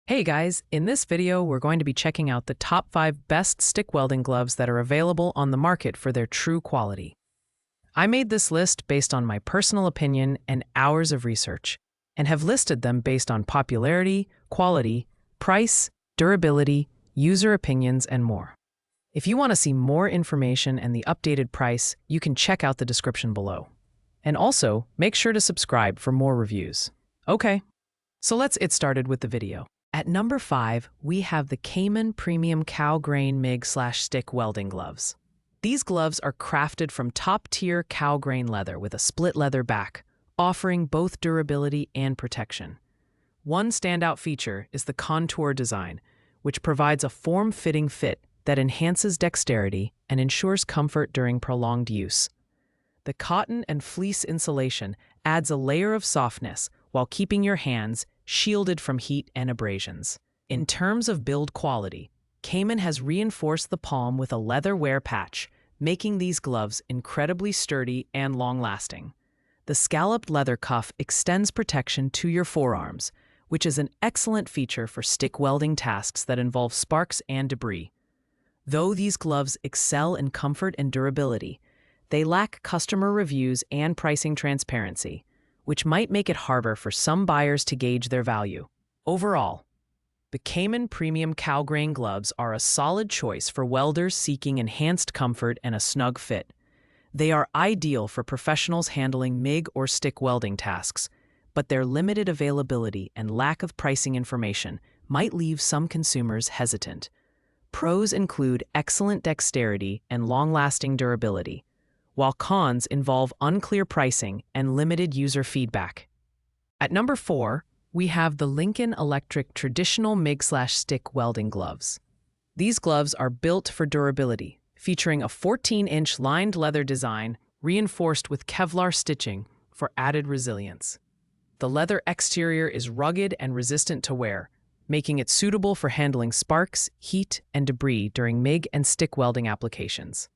Hey guys, in this video we're going to be checking out the top 5 best stick welding gloves that are available on the market for their true quality. I made this list based on my personal opinion and hours of research, and have listed them based on popularity, quality, price, durability, user opinions, and more. If you want to see more information and the updated price, you can check out the description below. And also, make sure to subscribe for more reviews. Okay, so let's get started with the video. At number 5, we have the Cayman Premium Cow Grain MIG/stick welding gloves. These gloves are crafted from top-tier cow grain leather with a split leather back, offering both durability and protection. One standout feature is the contour design, which provides a form-fitting fit that enhances dexterity and ensures comfort during prolonged use. The cotton and fleece insulation adds a layer of softness while keeping your hands shielded from heat and abrasions. In terms of build quality, Cayman has reinforced the palm with a leather wear patch, making these gloves incredibly sturdy and long-lasting. The scalloped leather cuff extends protection to your forearms, which is an excellent feature for stick welding tasks that involve sparks and debris. Though these gloves excel in comfort and durability, they lack customer reviews and pricing transparency, which might make it harder for some buyers to gauge their value. Overall, the Cayman Premium Cow Grain gloves are a solid choice for welders seeking enhanced comfort and a snug fit. They are ideal for professionals handling MIG or stick welding tasks, but their limited availability and lack of pricing information might leave some consumers hesitant. Pros include excellent dexterity and long-lasting durability, while cons involve unclear pricing and limited user feedback. At number 4, we have the Lincoln Electric Traditional MIG/stick welding gloves. These gloves are built for durability, featuring a 14-inch lined leather design reinforced with Kevlar stitching for added resilience. The leather exterior is rugged and resistant to wear, making it suitable for handling sparks, heat, and debris during MIG and stick welding applications.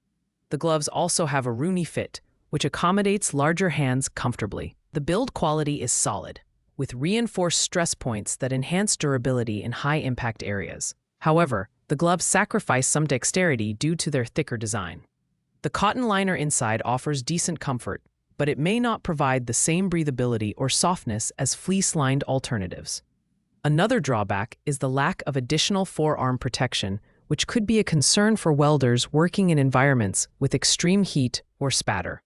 The gloves also have a roomy fit, which accommodates larger hands comfortably. The build quality is solid, with reinforced stress points that enhance durability in high-impact areas. However, the gloves sacrifice some dexterity due to their thicker design. The cotton liner inside offers decent comfort, but it may not provide the same breathability or softness as fleece-lined alternatives. Another drawback is the lack of additional forearm protection, which could be a concern for welders working in environments with extreme heat or spatter.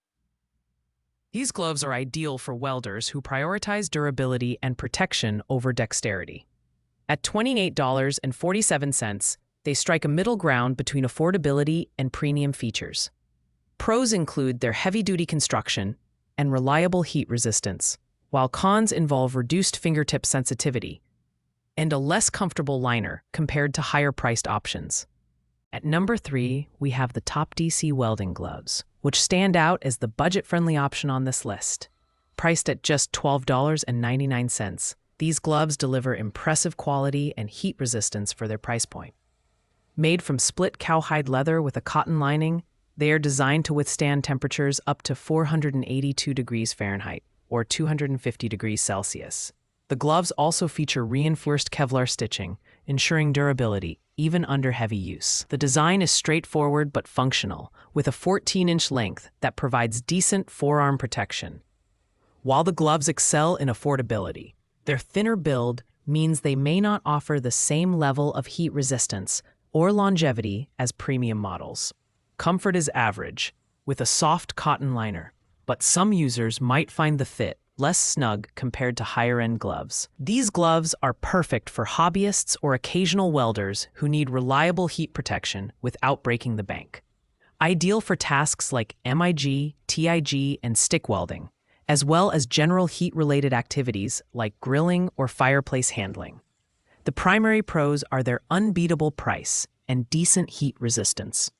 These gloves are ideal for welders who prioritize durability and protection over dexterity. At $28.47, they strike a middle ground between affordability and premium features. Pros include their heavy-duty construction and reliable heat resistance, while cons involve reduced fingertip sensitivity and a less comfortable liner compared to higher-priced options. At number 3, we have the top DC Welding Gloves, which stand out as the budget-friendly option on this list. Priced at just $12.99, these gloves deliver impressive quality and heat resistance for their price point. Made from split cowhide leather with a cotton lining, they are designed to withstand temperatures up to 482 degrees Fahrenheit or 250 degrees Celsius. The gloves also feature reinforced Kevlar stitching, ensuring durability even under heavy use. The design is straightforward but functional, with a 14-inch length that provides decent forearm protection. While the gloves excel in affordability, their thinner build means they may not offer the same level of heat resistance or longevity as premium models. Comfort is average, with a soft cotton liner, but some users might find the fit less snug compared to higher-end gloves. These gloves are perfect for hobbyists or occasional welders who need reliable heat protection without breaking the bank. Ideal for tasks like MIG, TIG, and stick welding, as well as general heat-related activities like grilling or fireplace handling. The primary pros are their unbeatable price and decent heat resistance.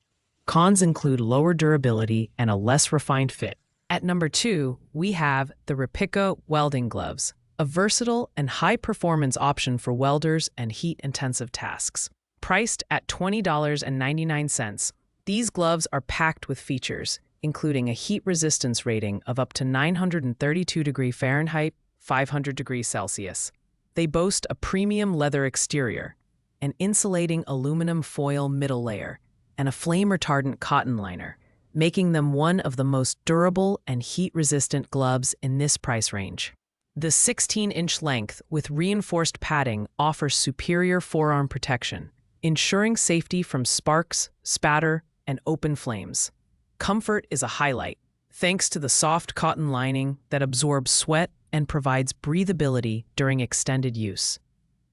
Cons include lower durability and a less refined fit. At number 2, we have the Rapika welding gloves, a versatile and high-performance option for welders and heat-intensive tasks. Priced at $20.99, these gloves are packed with features, including a heat resistance rating of up to 932 degrees Fahrenheit, 500 degrees Celsius. They boast a premium leather exterior, an insulating aluminum foil middle layer, and a flame-retardant cotton liner, making them one of the most durable and heat-resistant gloves in this price range. The 16-inch length with reinforced padding offers superior forearm protection, ensuring safety from sparks, spatter, and open flames. Comfort is a highlight, thanks to the soft cotton lining that absorbs sweat and provides breathability during extended use.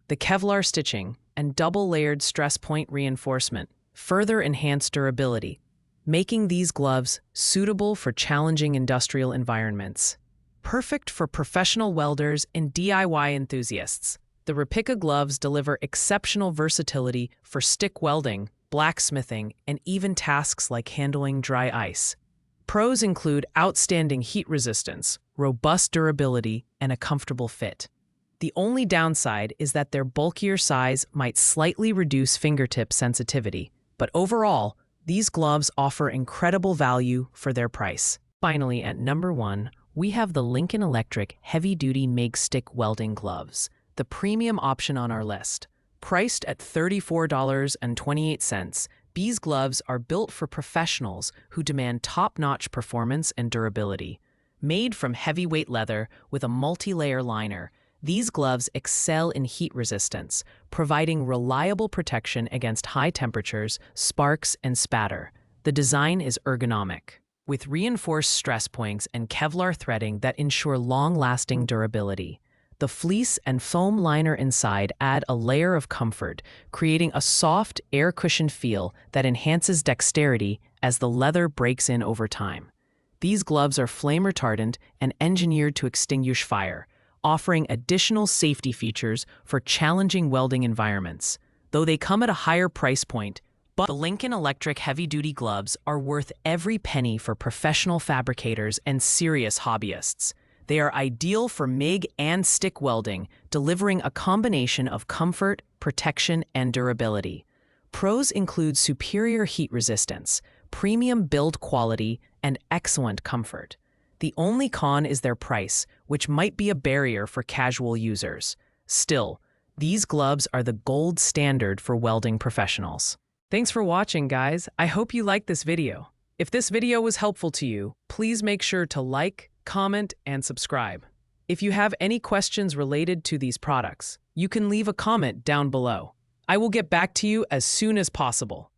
The Kevlar stitching and double-layered stress point reinforcement further enhance durability, making these gloves suitable for challenging industrial environments. Perfect for professional welders and DIY enthusiasts, the Rapika gloves deliver exceptional versatility for stick welding, blacksmithing, and even tasks like handling dry ice. Pros include outstanding heat resistance, robust durability, and a comfortable fit. The only downside is that their bulkier size might slightly reduce fingertip sensitivity, but overall, these gloves offer incredible value for their price. Finally, at number 1, we have the Lincoln Electric Heavy-Duty MIG Stick Welding Gloves, the premium option on our list. Priced at $34.28, these gloves are built for professionals who demand top-notch performance and durability. Made from heavyweight leather with a multi-layer liner, these gloves excel in heat resistance, providing reliable protection against high temperatures, sparks, and spatter. The design is ergonomic, with reinforced stress points and Kevlar threading that ensure long-lasting durability. The fleece and foam liner inside add a layer of comfort, creating a soft, air-cushioned feel that enhances dexterity as the leather breaks in over time. These gloves are flame-retardant and engineered to extinguish fire, offering additional safety features for challenging welding environments. Though they come at a higher price point, but the Lincoln Electric heavy-duty gloves are worth every penny for professional fabricators and serious hobbyists. They are ideal for MIG and stick welding, delivering a combination of comfort, protection, and durability. Pros include superior heat resistance, premium build quality, and excellent comfort. The only con is their price, which might be a barrier for casual users. Still, these gloves are the gold standard for welding professionals. Thanks for watching, guys. I hope you liked this video. If this video was helpful to you, please make sure to like, comment, and subscribe. If you have any questions related to these products, you can leave a comment down below. I will get back to you as soon as possible.